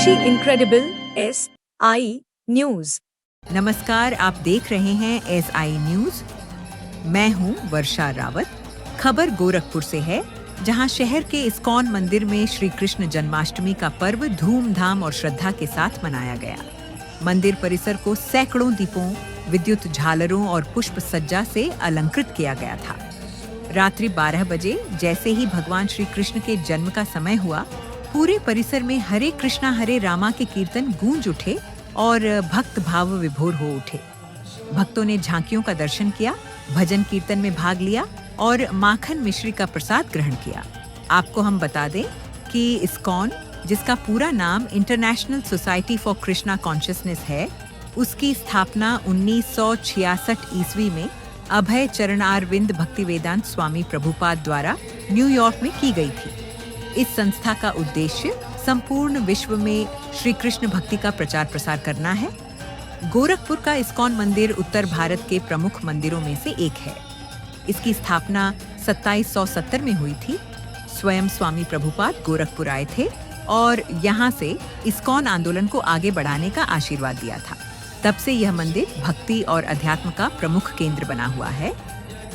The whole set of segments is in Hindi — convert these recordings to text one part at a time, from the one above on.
Meenakshi incredible SI news. नमस्कार, आप देख रहे हैं SI न्यूज। मैं हूं वर्षा रावत। खबर गोरखपुर से है, जहां शहर के इस्कॉन मंदिर में श्री कृष्ण जन्माष्टमी का पर्व धूमधाम और श्रद्धा के साथ मनाया गया। मंदिर परिसर को सैकड़ों दीपों, विद्युत झालरों और पुष्प सज्जा से अलंकृत किया गया था। रात्रि 12 बजे जैसे ही भगवान श्री कृष्ण के जन्म का समय हुआ, पूरे परिसर में हरे कृष्णा हरे रामा के कीर्तन गूंज उठे और भक्त भाव विभोर हो उठे। भक्तों ने झांकियों का दर्शन किया, भजन कीर्तन में भाग लिया और माखन मिश्री का प्रसाद ग्रहण किया। आपको हम बता दें कि इस्कॉन, जिसका पूरा नाम international society for Krishna consciousness है, उसकी स्थापना 1966 ईस्वी में अभय चरणारविंद भक्तिवेदांत स्वामी प्रभुपाद द्वारा न्यूयॉर्क में की गई थी। इस संस्था का उद्देश्य संपूर्ण विश्व में श्री कृष्ण भक्ति का प्रचार प्रसार करना है। गोरखपुर का इस्कॉन मंदिर उत्तर भारत के प्रमुख मंदिरों में से एक है। इसकी स्थापना 2770 में हुई थी। स्वयं स्वामी प्रभुपाद गोरखपुर आए थे और यहाँ से इस्कॉन आंदोलन को आगे बढ़ाने का आशीर्वाद दिया था। तब से यह मंदिर भक्ति और अध्यात्म का प्रमुख केंद्र बना हुआ है।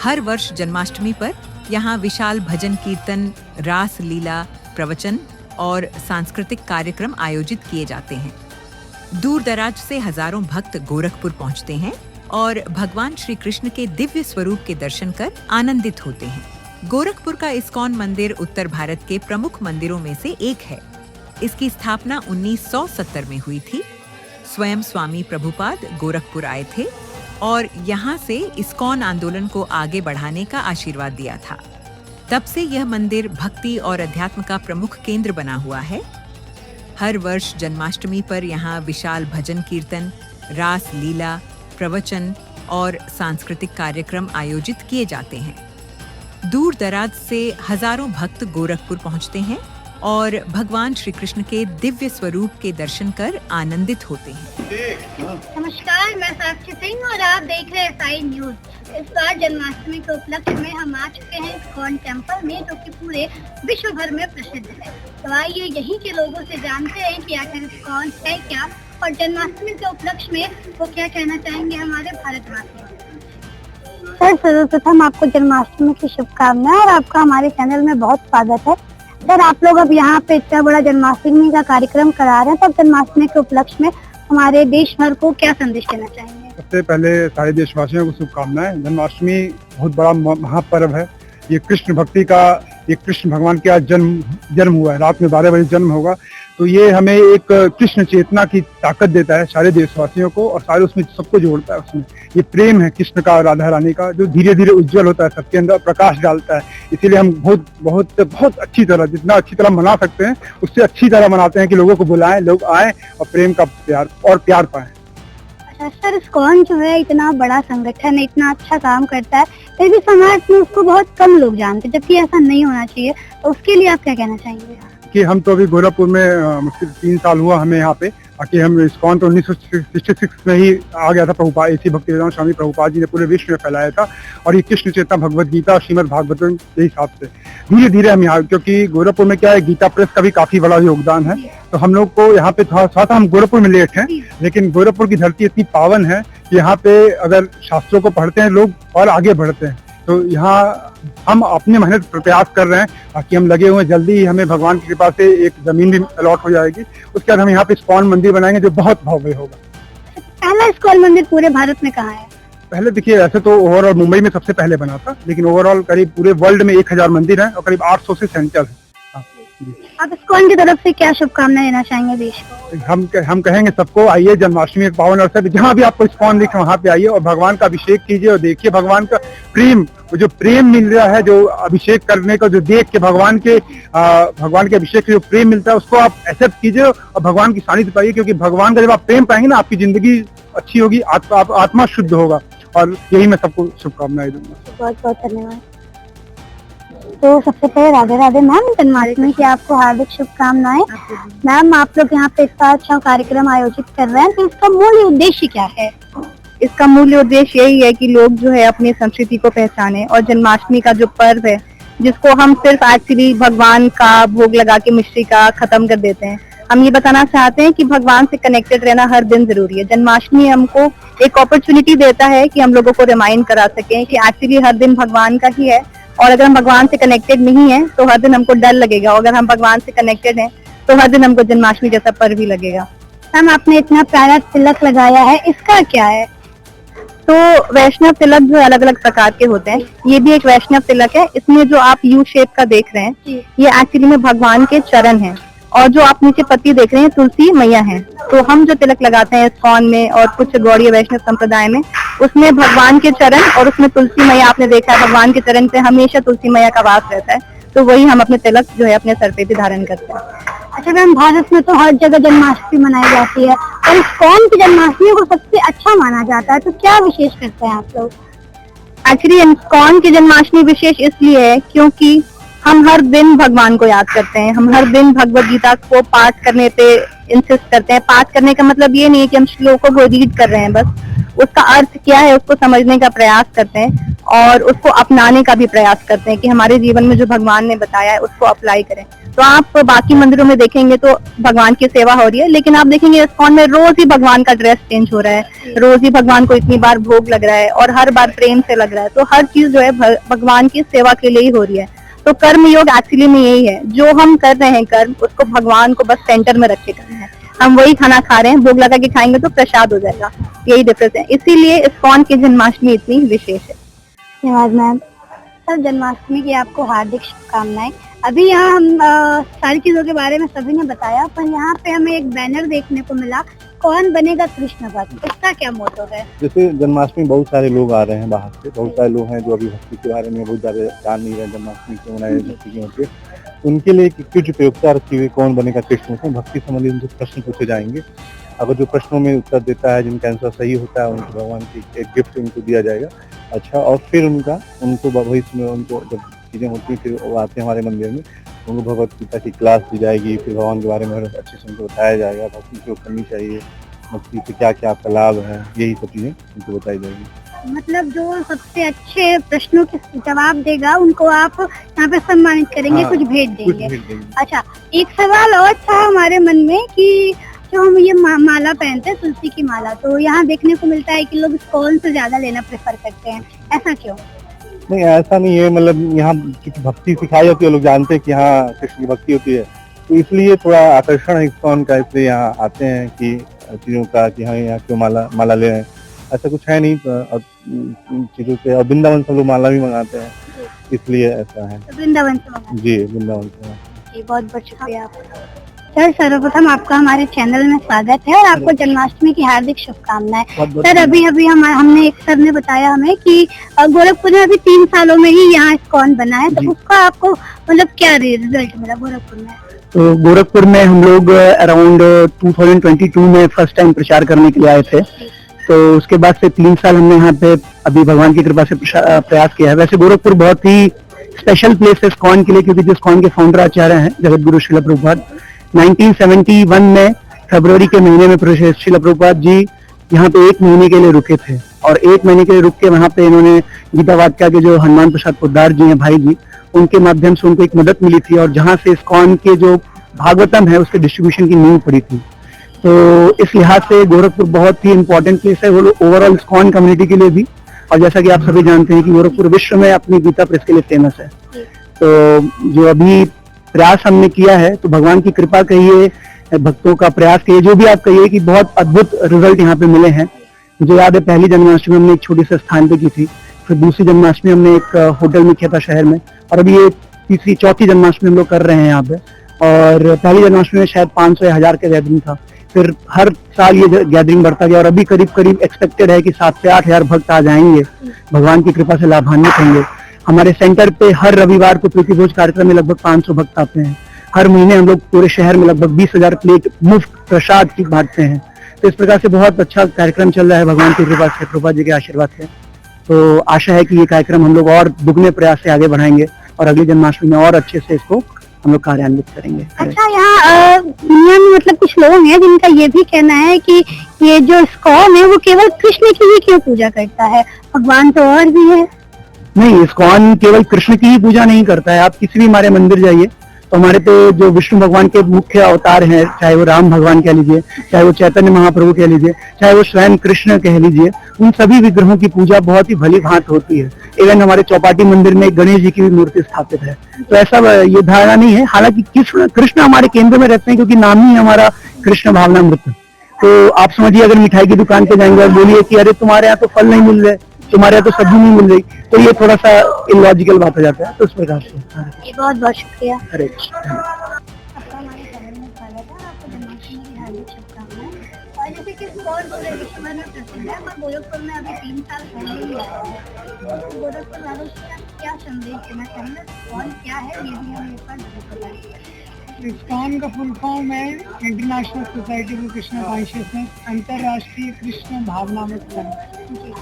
हर वर्ष जन्माष्टमी पर यहाँ विशाल भजन कीर्तन, रास लीला, प्रवचन और सांस्कृतिक कार्यक्रम आयोजित किए जाते हैं। दूर दराज से हजारों भक्त गोरखपुर पहुँचते हैं और भगवान श्री कृष्ण के दिव्य स्वरूप के दर्शन कर आनंदित होते हैं। गोरखपुर का इस्कॉन मंदिर उत्तर भारत के प्रमुख मंदिरों में से एक है। इसकी स्थापना 1970 में हुई थी। स्वयं स्वामी प्रभुपाद गोरखपुर आए थे और यहाँ से इस्कॉन आंदोलन को आगे बढ़ाने का आशीर्वाद दिया था। तब से यह मंदिर भक्ति और अध्यात्म का प्रमुख केंद्र बना हुआ है। हर वर्ष जन्माष्टमी पर यहाँ विशाल भजन कीर्तन, रास लीला, प्रवचन और सांस्कृतिक कार्यक्रम आयोजित किए जाते हैं। दूर दराज से हजारों भक्त गोरखपुर पहुँचते हैं और भगवान श्री कृष्ण के दिव्य स्वरूप के दर्शन कर आनंदित होते हैं। नमस्कार, मैं साक्षी सिंह और आप देख रहे हैं SI न्यूज। इस बार जन्माष्टमी के उपलक्ष्य में हम आ चुके हैं इस्कॉन टेम्पल में, जो कि पूरे विश्व भर में प्रसिद्ध है। तो आइए यहीं के लोगों से जानते हैं कि आखिर इस्कॉन है क्या और जन्माष्टमी के उपलक्ष्य में वो क्या कहना चाहेंगे हमारे भारतवासियों। सर, सर्वप्रथम आपको जन्माष्टमी की शुभकामनाएं और आपका हमारे चैनल में बहुत स्वागत है। सर, आप लोग अब यहाँ पे इतना बड़ा जन्माष्टमी का कार्यक्रम करा रहे हैं, तब जन्माष्टमी के उपलक्ष्य में हमारे देश भर को क्या संदेश देना चाहेंगे? सबसे पहले सारे देशवासियों को शुभकामनाएं। जन्माष्टमी बहुत बड़ा महापर्व है। ये कृष्ण भक्ति का, ये कृष्ण भगवान का जन्म हुआ है। रात में 12 बजे जन्म होगा, तो ये हमें एक कृष्ण चेतना की ताकत देता है सारे देशवासियों को, और सारे उसमें सबको जोड़ता है। उसमें ये प्रेम है कृष्ण का, राधा रानी का, जो धीरे धीरे उज्जवल होता है, सबके अंदर प्रकाश डालता है। इसीलिए हम बहुत बहुत बहुत अच्छी तरह, जितना अच्छी तरह मना सकते हैं उससे अच्छी तरह मनाते हैं कि लोगों को बुलाएं, लोग आए और प्रेम का प्यार पाएं। सर, इस्कॉन जो है इतना बड़ा संगठन है, इतना अच्छा काम करता है, फिर भी समाज में उसको बहुत कम लोग जानते हैं, जबकि ऐसा नहीं होना चाहिए। तो उसके लिए आप क्या कहना चाहेंगे? कि हम तो अभी गोरखपुर में मुश्किल 3 साल हुआ हमें यहाँ पे। बाकी हम इस्कॉन तो 1966 में ही आ गया था। प्रभुपाद, इसी भक्तिवेदांत स्वामी प्रभुपाद जी ने पूरे विश्व में फैलाया था, और ये कृष्ण चेतना भगवत गीता और श्रीमद् भागवतम के हिसाब से धीरे धीरे हम यहाँ, क्योंकि गोरखपुर में क्या है, गीता प्रेस का भी काफी बड़ा योगदान है। तो हम लोग को यहाँ पे थोड़ा सा हम गोरखपुर में लेट हैं, लेकिन गोरखपुर की धरती इतनी पावन है कि यहाँ पे अगर शास्त्रों को पढ़ते हैं लोग और आगे बढ़ते हैं। तो यहाँ हम अपनी मेहनत प्रयास कर रहे हैं, बाकी हम लगे हुए हैं। जल्दी ही हमें भगवान की कृपा से एक जमीन भी अलॉट हो जाएगी। उसके बाद हम यहाँ पे इस्कॉन मंदिर बनाएंगे, जो बहुत भव्य होगा। पहला इस्कॉन मंदिर पूरे भारत में कहाँ है? पहले देखिए, ऐसे तो ओवरऑल मुंबई में सबसे पहले बना था, लेकिन ओवरऑल करीब पूरे वर्ल्ड में 1000 मंदिर हैं और करीब 800 से सेंटर है। आप इस्कॉन की तरफ से क्या शुभकामनाएं देना चाहेंगे देश को? हम कहेंगे सबको, आइए जन्माष्टमी एक पावन अवसर, जहाँ भी आपको इस्कॉन दिखे वहाँ पे आइए और भगवान का अभिषेक कीजिए और देखिए भगवान का प्रेम, जो प्रेम मिल रहा है, जो अभिषेक करने का, जो देख के भगवान के अभिषेक से जो प्रेम मिलता है, उसको आप एक्सेप्ट कीजिए और भगवान की सानिध्य पाइए। क्योंकि भगवान का जब आप प्रेम पाएंगे ना, आपकी जिंदगी अच्छी होगी, आत्मा शुद्ध होगा। और यही मैं सबको शुभकामनाएं दूंगा। बहुत बहुत धन्यवाद। तो सबसे पहले राधे राधे मैम, जन्माष्टमी की आपको हार्दिक शुभकामनाएं। मैम, आप लोग यहाँ पे इतना अच्छा कार्यक्रम आयोजित कर रहे हैं, तो इसका मूल उद्देश्य क्या है? इसका मूल उद्देश्य यही है कि लोग जो है अपनी संस्कृति को पहचाने, और जन्माष्टमी का जो पर्व है, जिसको हम सिर्फ एक्चुअली भगवान का भोग लगा के मिश्री का खत्म कर देते हैं, हम ये बताना चाहते हैं कि भगवान से कनेक्टेड रहना हर दिन जरूरी है। जन्माष्टमी हमको एक अपॉर्चुनिटी देता है कि हम लोगों को रिमाइंड करा सकें कि एक्चुअली हर दिन भगवान का ही है, और अगर हम भगवान से कनेक्टेड नहीं है तो हर दिन हमको डर लगेगा, और अगर हम भगवान से कनेक्टेड हैं तो हर दिन हमको जन्माष्टमी जैसा पर्व भी लगेगा। मैम, आपने इतना प्यारा तिलक लगाया है, इसका क्या है? तो वैष्णव तिलक जो अलग अलग प्रकार के होते हैं, ये भी एक वैष्णव तिलक है। इसमें जो आप यू शेप का देख रहे हैं, ये एक्चुअली में भगवान के चरण हैं, और जो आप नीचे पत्ती देख रहे हैं तुलसी मैया हैं। तो हम जो तिलक लगाते हैं इस्कॉन में और कुछ गौड़ीय वैष्णव संप्रदाय में, उसमें भगवान के चरण और उसमें तुलसी मैया, आपने देखा है भगवान के चरण पे हमेशा तुलसी मैया का वास रहता है, तो वही हम अपने तिलक जो है अपने सर पे भी धारण करते हैं। अच्छा मैम, भारत में तो हर जगह जन्माष्टमी मनाई जाती है, और इस्कॉन की जन्माष्टमी को सबसे अच्छा माना जाता है, तो क्या विशेष करते हैं आप लोग? एक्चुअली इस्कॉन की जन्माष्टमी विशेष इसलिए है क्योंकि हम हर दिन भगवान को याद करते हैं। हम हर दिन भगवत गीता को पाठ करने पे इंसिस्ट करते हैं। पाठ करने का मतलब ये नहीं है कि हम श्लोकों को रीड कर रहे हैं, बस उसका अर्थ क्या है उसको समझने का प्रयास करते हैं और उसको अपनाने का भी प्रयास करते हैं कि हमारे जीवन में जो भगवान ने बताया है उसको अप्लाई करें। तो आप बाकी मंदिरों में देखेंगे तो भगवान की सेवा हो रही है, लेकिन आप देखेंगे इस्कॉन में रोज ही भगवान का ड्रेस चेंज हो रहा है, रोज ही भगवान को इतनी बार भोग लग रहा है और हर बार प्रेम से लग रहा है। तो हर चीज जो है भगवान की सेवा के लिए ही हो रही है। तो कर्म योग एक्चुअली में यही है, जो हम कर रहे हैं कर्म उसको भगवान को बस सेंटर में रख के करना है। हम वही खाना खा रहे हैं, भोग लगा के खाएंगे तो प्रसाद हो जाएगा, यही डिफरेंस है। इसीलिए इस्कॉन की जन्माष्टमी इतनी विशेष है। धन्यवाद मैम। सर, जन्माष्टमी की आपको हार्दिक शुभकामनाएं। अभी यहाँ हम सारी चीजों के बारे में सभी ने बताया, पर यहाँ पे हमें एक बैनर देखने को मिला, कौन बनेगा कृष्ण भक्त, इसका क्या मोटो है? जैसे जन्माष्टमी बहुत सारे लोग आ रहे हैं बाहर से, बहुत सारे लोग हैं जो अभी भक्ति के बारे में बहुत ज्यादा जान नहीं रहे, जन्माष्टमी क्यों मनाई भक्ति क्यों होती है। उनके लिए कुछ उपयोगिता रखी हुई, कौन बनेगा कृष्ण से भक्ति संबंधी उनसे प्रश्न पूछे जाएंगे। अगर जो प्रश्नों में उत्तर देता है, जिनका आंसर सही होता है, उनको भगवान की एक गिफ्ट उनको दिया जाएगा। अच्छा, और फिर उनको भविष्य में उनको जब चीजें होती हैं फिर वो आते हैं हमारे मंदिर में, उनको भगवत गीता की क्लास दी जाएगी, फिर भगवान के बारे में अच्छे से उनको बताया जाएगा, भक्ति क्यों करनी चाहिए, भक्ति से क्या क्या आपका लाभ है, यही सब चीजें उनको बताई जाएगी। मतलब जो सबसे अच्छे प्रश्नों के जवाब देगा उनको आप यहाँ पे सम्मानित करेंगे, हाँ, कुछ भेंट कुछ देंगे। भेंट देंगे। अच्छा, एक सवाल और था हमारे मन में कि जो हम ये माला पहनते हैं, तुलसी की माला, तो यहाँ देखने को मिलता है कि लोग इस्कॉन से ज्यादा लेना प्रेफर करते हैं, ऐसा क्यों? नहीं, ऐसा नहीं है, मतलब यहाँ क्योंकि भक्ति सिखाई जाती है, लोग जानते हैं कि हाँ कृष्ण की भक्ति होती है, तो इसलिए थोड़ा आकर्षण है इस्कॉन का, इसलिए यहाँ आते हैं कि चीजों का कि हाँ यहाँ क्यों माला ले रहे हैं, ऐसा कुछ है नहीं चीजों से। और वृंदावन से लोग माला भी मंगाते हैं, इसलिए ऐसा है। वृंदावन से मंगाते हैं। जी, वृंदावन से। जी, बहुत बहुत शुक्रिया आपका। सर, सर्वप्रथम आपका हमारे चैनल में स्वागत है और आपको जन्माष्टमी की हार्दिक शुभकामनाएं। सर, अभी हमने एक सर ने बताया हमें कि गोरखपुर में अभी 3 सालों में ही यहाँ इस्कॉन बना है, तो उसका आपको मतलब क्या रिजल्ट मिला गोरखपुर में? तो गोरखपुर में हम लोग अराउंड 2022 में फर्स्ट टाइम प्रचार करने के लिए आए थे। तो उसके बाद से 3 साल हमने यहाँ पे अभी भगवान की कृपा से प्रयास किया है। वैसे गोरखपुर बहुत ही स्पेशल प्लेस है इस्कॉन के लिए, क्योंकि जो इस्कॉन के फाउंडर आचार्य हैं जगत गुरु श्रील प्रभुपाद, 1971 में फरवरी के महीने में श्रील प्रभुपाद जी यहाँ पे 1 महीने के लिए रुके थे, और 1 महीने के लिए रुक के वहाँ पे इन्होंने गीता वाटिका के जो हनुमान प्रसाद पोद्दार जी हैं भाई जी, उनके माध्यम से उनको एक मदद मिली थी, और जहाँ से इस्कॉन के जो भागवतम है उसके डिस्ट्रीब्यूशन की नींव पड़ी थी। तो इस लिहाज से गोरखपुर बहुत ही इंपॉर्टेंट प्लेस है वो ओवरऑल इस्कॉन कम्युनिटी के लिए भी, और जैसा कि आप सभी जानते हैं कि गोरखपुर विश्व में अपनी गीता प्रेस के लिए फेमस है। तो जो अभी प्रयास हमने किया है, तो भगवान की कृपा कहिए, भक्तों का प्रयास कहिए, जो भी आप कहिए, कि बहुत अद्भुत रिजल्ट यहाँ पे मिले हैं। मुझे याद है पहली जन्माष्टमी हमने एक छोटे से स्थान पे की थी, फिर दूसरी जन्माष्टमी हमने एक होटल में किया था शहर में, और अभी ये तीसरी चौथी जन्माष्टमी हम लोग कर रहे हैं यहाँ पे। और पहली जन्माष्टमी में शायद 500 या 1000 का गैदरिंग था, फिर हर साल ये गैदरिंग बढ़ता गया, और अभी करीब करीब एक्सपेक्टेड है कि 7 से 8 हजार भक्त आ जाएंगे, भगवान की कृपा से लाभान्वित होंगे। हमारे सेंटर पे हर रविवार को प्रीति भोज कार्यक्रम में लगभग 500 भक्त आते हैं। हर महीने हम लोग पूरे शहर में लगभग 20,000 प्लेट मुफ्त प्रसाद की बांटते हैं। तो इस प्रकार से बहुत अच्छा कार्यक्रम चल रहा है भगवान की कृपा से, प्रभुपाद जी के आशीर्वाद से। तो आशा है कि ये कार्यक्रम हम लोग और दुगने प्रयास से आगे बढ़ाएंगे और अगली जन्माष्टमी में और अच्छे से इसको हम लोग कार्यान्वित करेंगे। अच्छा, यहाँ दुनिया में मतलब कुछ लोग हैं जिनका ये भी कहना है कि ये जो इस्कॉन है वो केवल कृष्ण की ही क्यों पूजा करता है, भगवान तो और भी है। नहीं, इस्कॉन केवल कृष्ण की ही पूजा नहीं करता है। आप किसी भी हमारे मंदिर जाइए तो हमारे पे जो विष्णु भगवान के मुख्य अवतार हैं, चाहे वो राम भगवान कह लीजिए, चाहे वो चैतन्य महाप्रभु कह लीजिए, चाहे वो स्वयं कृष्ण कह लीजिए, उन सभी विग्रहों की पूजा बहुत ही भली भांति होती है। इवन हमारे चौपाटी मंदिर में गणेश जी की भी मूर्ति स्थापित है। तो ऐसा ये धारणा नहीं है। हालांकि कृष्ण हमारे केंद्र में रहते हैं, क्योंकि नाम ही हमारा कृष्ण भावनामृत। तो आप समझिए, अगर मिठाई की दुकान पे जाएंगे और बोलिए कि अरे तुम्हारे यहाँ तो फल नहीं मिल रहे, तुम्हारे यहाँ तो सब्जी नहीं मिल रही, तो ये थोड़ा सा इलॉजिकल बात हो जाता है। तो उस प्रकार से बहुत बहुत शुक्रिया। हरे आपका हमारे चैनल में स्वागत है। आपको जन्माष्टमी की हार्दिक शुभकामनाएं। और जैसे कि इस्कॉन पूरे विश्व भर में प्रसिद्ध है, और गोरखपुर में अभी 3 साल पहले ही आया है। तो गोरखपुर वालों का क्या संदेश देना चाहेंगे? इस्कॉन क्या है, ये भी हमें एक बार जरूर बताइए। इस्कॉन का फुल फॉर्म है international society for Krishna consciousness, अंतर्राष्ट्रीय कृष्ण भावनामृत संघ।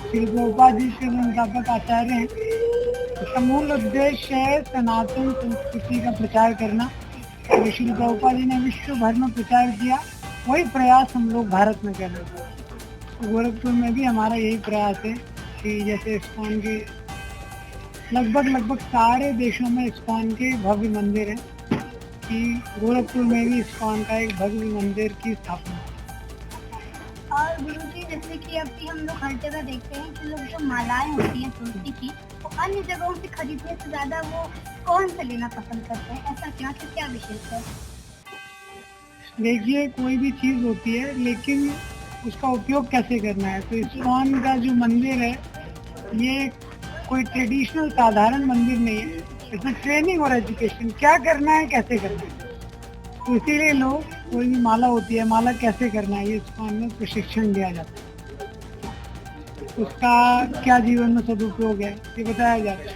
श्री प्रभुपाद जी के संस्थापक आचार्य हैं। इसका मूल उद्देश्य है सनातन संस्कृति का प्रचार करना। तो श्री प्रभुपाद जी ने विश्व भर में प्रचार किया, वही प्रयास हम लोग भारत में कर रहे हैं। तो गोरखपुर में भी हमारा यही प्रयास है कि जैसे इस्कॉन के लगभग सारे देशों में इस्कॉन के भव्य मंदिर हैं, कि गोरखपुर में भी इस्कॉन का एक भव्य मंदिर की स्थापना। और गुरुजी, जैसे कि अभी हम लोग हर जगह देखते हैं कि लोग जो मालाएं होती हैं तुलसी की, वो अन्य जगहों से खरीदने से ज्यादा वो कौन से लेना पसंद करते हैं? ऐसा क्या विशेष है? देखिए, कोई भी चीज होती है, लेकिन उसका उपयोग कैसे करना है। तो इस्कॉन का जो मंदिर है, ये कोई ट्रेडिशनल साधारण मंदिर नहीं है। इसमें ट्रेनिंग और एजुकेशन, क्या करना है, कैसे करना है। तो इसीलिए लोग, कोई भी माला होती है, माला कैसे करना है, ये इस्कॉन में प्रशिक्षण दिया जाता है। उसका क्या जीवन में सदुपयोग है, ये बताया जाता है।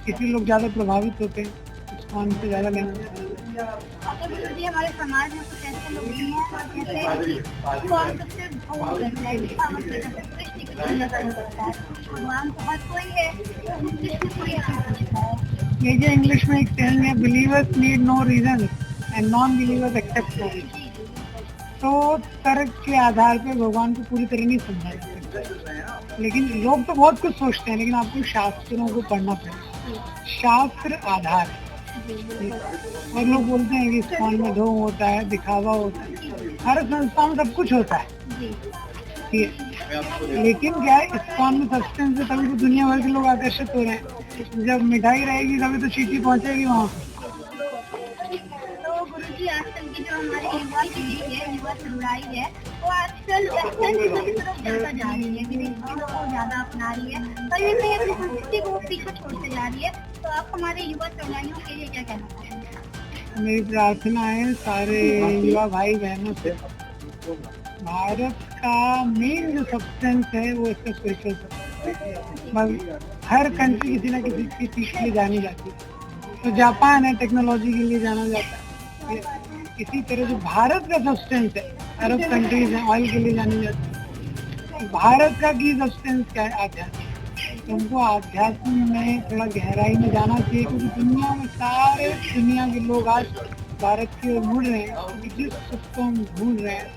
इसलिए लोग ज़्यादा प्रभावित होते हैं, इस्कॉन से ज़्यादा लेना चाहते हैं। गुरुजी, हमारे समाज में कुछ ऐसे लोग भी हैं जैसे इस्कॉन सबसे भोग करता है, कृष्ण की पूजा करता है। भगवान तो हर कोई है, तो कृष्ण को ये पूछता है। देखिए, इंग्लिश में एक सेइंग है, believers need no reason and non believers accept no reason. तो तर्क के आधार पे भगवान को पूरी तरह नहीं समझा जा सकता। लेकिन लोग तो बहुत कुछ सोचते हैं, लेकिन आपको शास्त्रों को पढ़ना पड़ेगा। शास्त्र आधार है। और लोग बोलते हैं कि इस्कॉन में ढोंग होता है, दिखावा होता है। हर संस्था में सब कुछ होता है, ठीक है। लेकिन क्या है, इस्कॉन में सब्सटेंस है, तभी तो दुनिया भर के लोग आकर्षित हो रहे हैं। जब मिठाई रहेगी तभी तो चीटी पहुंचेगी वहाँ। तो गुरुजी, आजकल की जो हमारी युवा पीढ़ी है, युवा समुदाय है, वो आजकल वेस्टर्न की तरफ ज्यादा जा रही है, विदेशी चीजों को ज्यादा अपना रही है, और ये अपनी संस्कृति को पीछे छोड़ते जा रही है। तो आप हमारे युवा समुदायों के लिए क्या कहना चाहेंगे? मेरी प्रार्थना है सारे युवा भाई बहनों से, भारत का मेन जो सब्सटेंस है वो इसका स्पिरिचुअल सब्सटेंस। हर कंट्री किसी ना किसी चीज के लिए जानी जाती है। तो जापान है, टेक्नोलॉजी के लिए जाना जाता है। इसी तरह जो भारत का सब्सटेंस है, अरब कंट्रीज हैं, ऑयल के लिए जानी जाती है। भारत का की सब्सटेंस क्या है? आध्यात्म। तो हमको आध्यात्म में थोड़ा गहराई में जाना चाहिए, क्योंकि दुनिया में सारे दुनिया के लोग आज भारत की ओर मुड़ रहे हैं। क्योंकि जिस सुख को हम ढूंढ रहे हैं,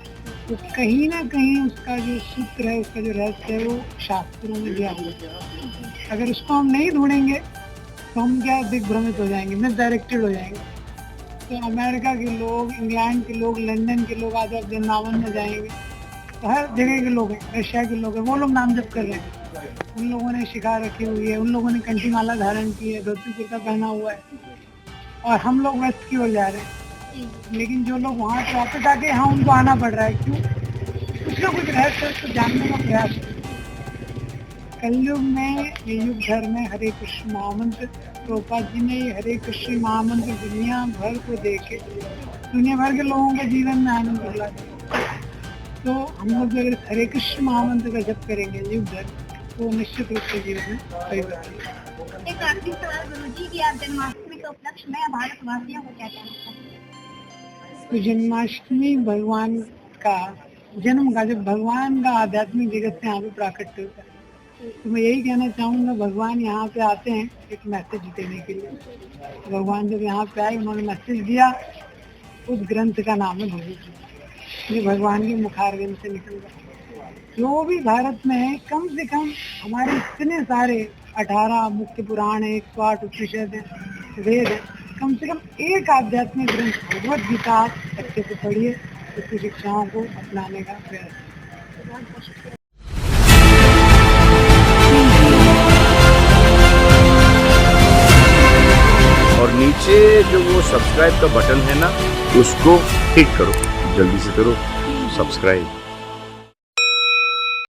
तो कहीं ना कहीं उसका जो सूत्र है, उसका जो रहस्य है, वो शास्त्रों में दिया हुआ है। अगर उसको हम नहीं ढूंढेंगे तो हम क्या दिग्भ्रमित हो जाएंगे, मिसडायरेक्टेड हो जाएंगे। तो अमेरिका के लोग, इंग्लैंड के लोग, लंदन के लोग आज आप वृंदावन में जाएंगे तो हर जगह के लोग हैं, रशिया के लोग हैं, वो लोग नाम जप कर रहे हैं। उन लोगों ने शिकार रखी हुई है, उन लोगों ने कंठी माला धारण की है, धोती कुर्ता पहना हुआ है, और हम लोग वेस्ट की ओर जा रहे हैं। लेकिन जो लोग वहाँ से वापस आके यहाँ उनको आना पड़ रहा है, क्यों? कुछ ना कुछ रहस्य उसको जानने का प्रयास है। कलयुग में, ये युग धर में हरे कृष्ण महामंत्र, प्रभुपाद जी ने ये हरे कृष्ण महामंत्र दुनिया भर को देके दुनिया भर के लोगों के जीवन में आनंद दिला दिया। तो हम लोग अगर हरे कृष्ण महामंत्र का जप करेंगे युग धर, तो निश्चित रूप से जीवन में सही बनेगा। एक आखिरी सवाल गुरुजी, कि आप जन्माष्टमी के उपलक्ष्य में भारतवासियों को क्या कहना चाहेंगे? तो जन्माष्टमी भगवान का जन्म का, जब भगवान का आध्यात्मिक जगत से यहाँ पे प्राकट्य होता है, तो मैं यही कहना चाहूँगा, भगवान यहाँ पे आते हैं एक मैसेज देने के लिए। भगवान जब यहाँ पे आए, उन्होंने मैसेज दिया। उस ग्रंथ का नाम है भगवद, जो भगवान के मुखारविंद से निकल गया। जो भी भारत में है, कम से कम हमारे इतने सारे 18 मुख्य पुराण है, 108 उपनिषद है, वेद है, कम से कम एक आध्यात्मिक ग्रंथ भगवत गीता आप अच्छे से पढ़िए, उसकी शिक्षाओं को अपनाने का प्रयास करिए। और नीचे जो वो सब्सक्राइब का बटन है ना, उसको क्लिक करो, जल्दी से करो सब्सक्राइब।